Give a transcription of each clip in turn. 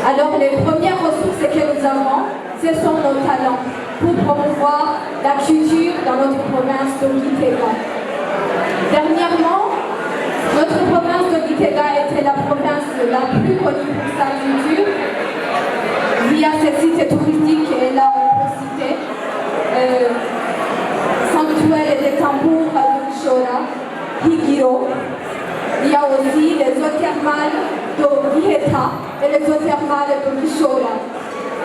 Alors les premières ressources que nous avons, ce sont nos talents pour promouvoir la culture dans notre province de Gitega. Dernièrement, notre province de Gitega était la province la plus connue pour sa culture via ses sites touristiques et là on peut citer Sanctuaire des tambours à Shora, Higiro. Il y a aussi les eaux thermales de Viheta et les eaux thermales de Mishora.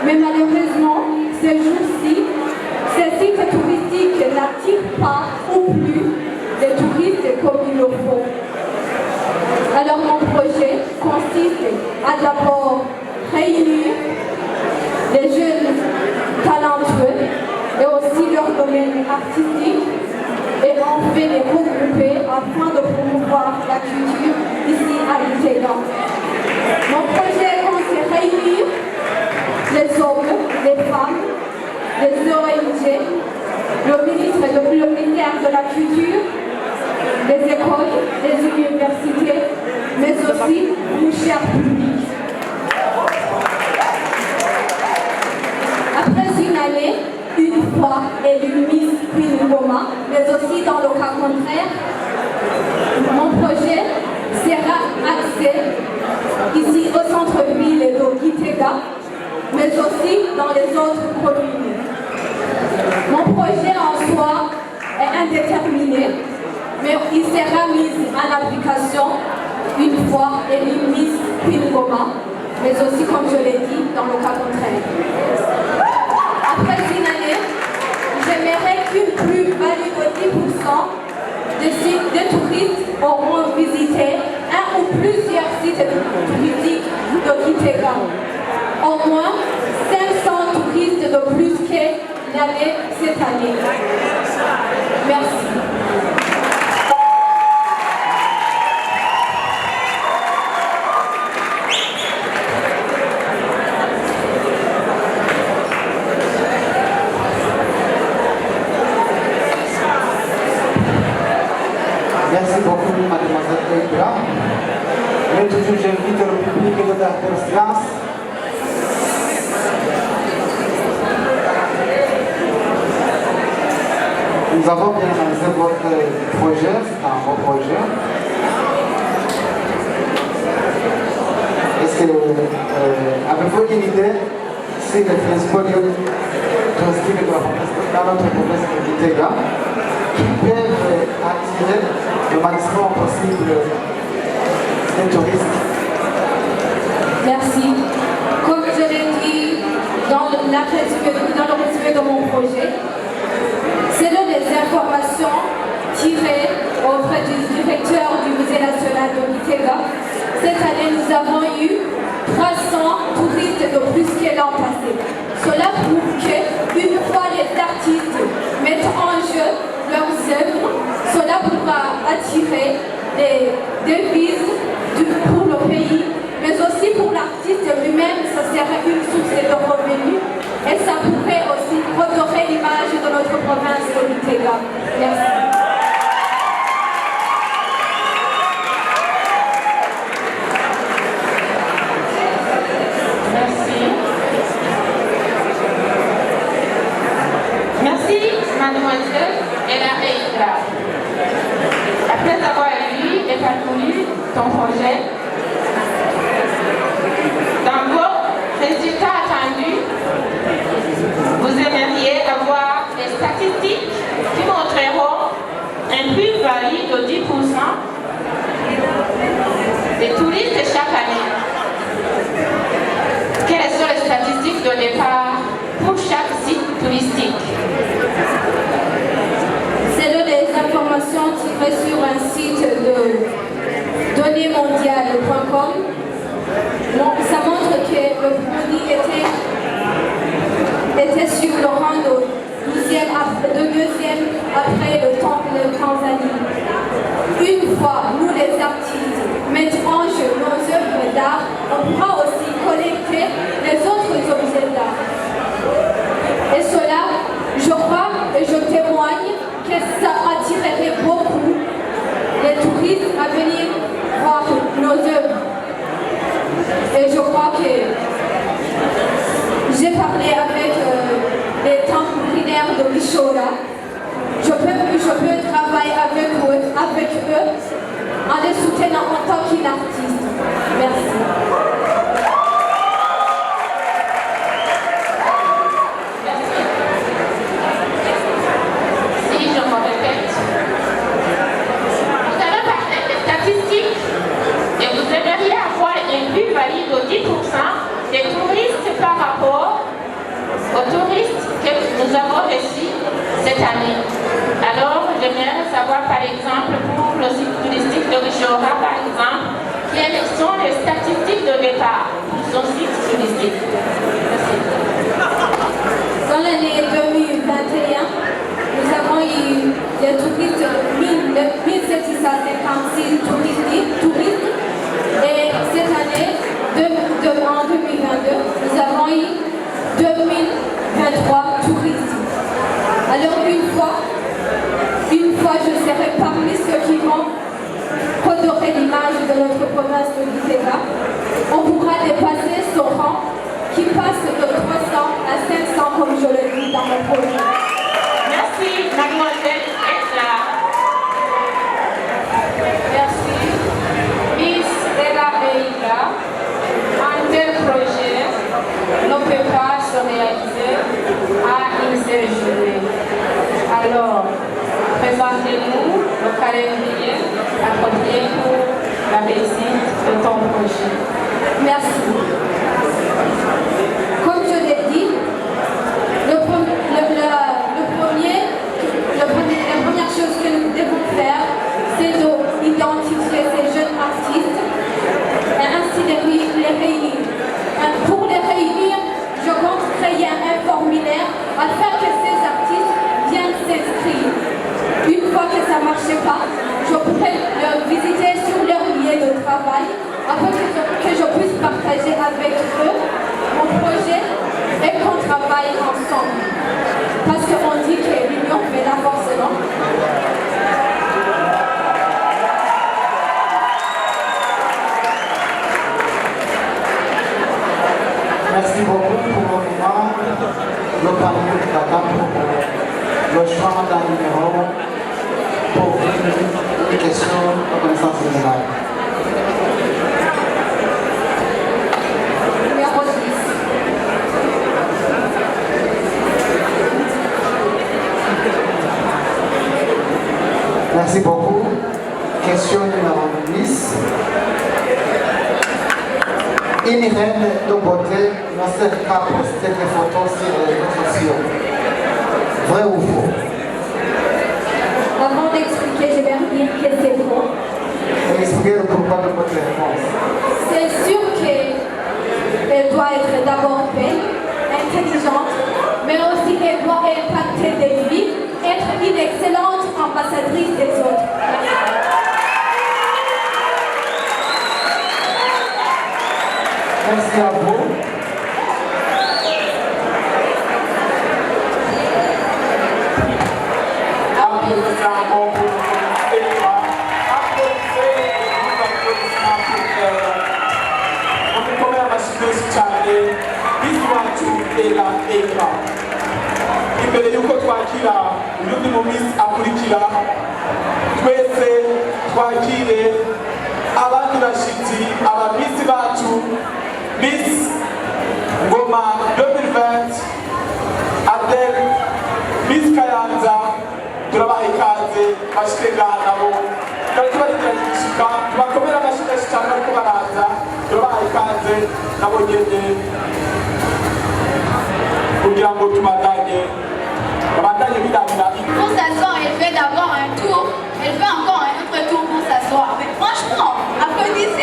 Mais malheureusement, ces jours-ci, ces sites touristiques n'attirent pas ou plus les touristes comme il le faut. Alors mon projet consiste à d'abord réunir les jeunes talentueux et aussi leur domaine artistique et enfin les regrouper afin de promouvoir la culture ici à Gitega. Mon projet consiste à réunir les hommes, les femmes, les ONG, le ministère de la Culture, les écoles, les universités, mais aussi le cher public. Après une année, une fois élue Miss Queen Goma, mais aussi dans le cas contraire, mon projet sera axé ici au centre-ville de Gitega, mais aussi dans les autres communes. Mon projet en soi est indéterminé, mais il sera mis en application une fois élu Miss Queen Goma, mais aussi, comme je l'ai dit, dans le cas contraire. Après une année, j'aimerais qu'une plus-value de 10% des sites de touristes auront visité un ou plusieurs sites touristiques de Gitega. Au moins 500 touristes de plus que l'année cette année. Merci. Merci beaucoup, mademoiselle Eibra. Maintenant, j'invite le public de faire silence. Nous avons bien analysé votre projet, c'est un beau projet. Est-ce que avez-vous une idée si les principaux lieux touristiques de la province, dans notre province de Gitega, qui peuvent attirer le maximum possible des touristes? Merci. Comme je l'ai dit dans le résumé de mon projet, selon les informations tirées auprès du directeur du Musée national de Gitega, cette année nous avons eu 300 touristes de plus que l'an passé. Cela prouve qu'une fois les artistes mettent en jeu leurs œuvres, cela pourra attirer des devises pour le pays, mais aussi pour l'artiste lui-même, ça serait une source de revenus et ça pourrait aussi redorer l'image de notre province de Gitega. Merci. Merci, mademoiselle Ella Eibra. Après avoir lu et parcouru ton projet, dans vos résultats attendus, vous aimeriez avoir des statistiques qui montreront un plus-value de 10% des touristes chaque année. Quelles sont les statistiques de départ pour chaque site touristique? Selon les informations tirées sur un site de données-mondiales.com, ça montre que le produit était sur le rang de deuxième après le Tanzanie. Une fois nous les artistes mettons en jeu nos œuvres d'art, on pourra aussi collecter les autres objets d'art. Et cela, je crois et je témoigne que ça attirerait beaucoup les touristes à venir voir nos œuvres. Et je crois que parler avec les templinaires de Bishora. Je peux travailler avec eux en les soutenant en tant qu'artiste. Merci. Si je me répète, vous avez parlé des statistiques et vous aimeriez avoir une plus-value de 10% des touristes par rapport aux touristes que nous avons reçus cette année. Alors, j'aimerais savoir, par exemple, pour le site touristique de Bishora, par exemple, quelles sont les statistiques de départ pour son site touristique. Merci. Dans l'année 2021, nous avons eu des touristes, 1756 touristes. Et cette année, en 2022, nous avons eu 2023 touristes. Alors une fois je serai parmi ceux qui vont redorer l'image de notre province de Gitega, on pourra dépasser ce rang qui passe de 300 à 500 comme je le dis dans mon projet. Merci, mademoiselle Esla. Merci. Miss Ella Eila, un tel projet ne peut pas se réaliser à une seule journée. Alors, présentez-nous le calendrier approprié pour la réussite de ton projet. Merci. Comme je l'ai dit, la première chose que nous devons faire, c'est d'identifier ces jeunes artistes et ainsi les réunir. Pour les réunir, je compte créer un formulaire afin que ces artistes viennent s'inscrire. Une fois que ça ne marchait pas, je pourrais leur visiter sur leur lieu de travail afin que je puisse partager avec eux mon projet et qu'on travaille ensemble. Parce qu'on dit que l'union fait la force, non? Merci beaucoup pour le moment. Le panier de Tata pour le choix d'un numéro pour une question de connaissance générale. Numéro 10. Merci beaucoup. Question numéro 10. Une reine de beauté ne sert qu'à poster des photos sur les réseaux sociaux. Vrai ou faux? Avant d'expliquer, je vais dire que c'est faux. Expliquez le pourquoi de votre réponse. C'est sûr qu'elle doit être d'abord belle, intelligente, mais aussi elle doit impacter des vies, être une excellente ambassadrice des autres. Merci à vous. imbere y'uko twakira undi mu minsi akurikira twese twakire abandi bashyitsi abamisi bacu Miss Ngoma 2020 Adele Miss Kayanza turabaha ikaze bashike ngaha nabo kandi tubarikiranye gushika tubakomera amashyi menshi cyane bariko baraza turabaha ikaze nabo nyene kugira ngo tubandanye bidanira. Pour s'asseoir, elle fait d'abord un tour, elle fait encore un autre tour pour s'asseoir. Mais franchement, applaudissez.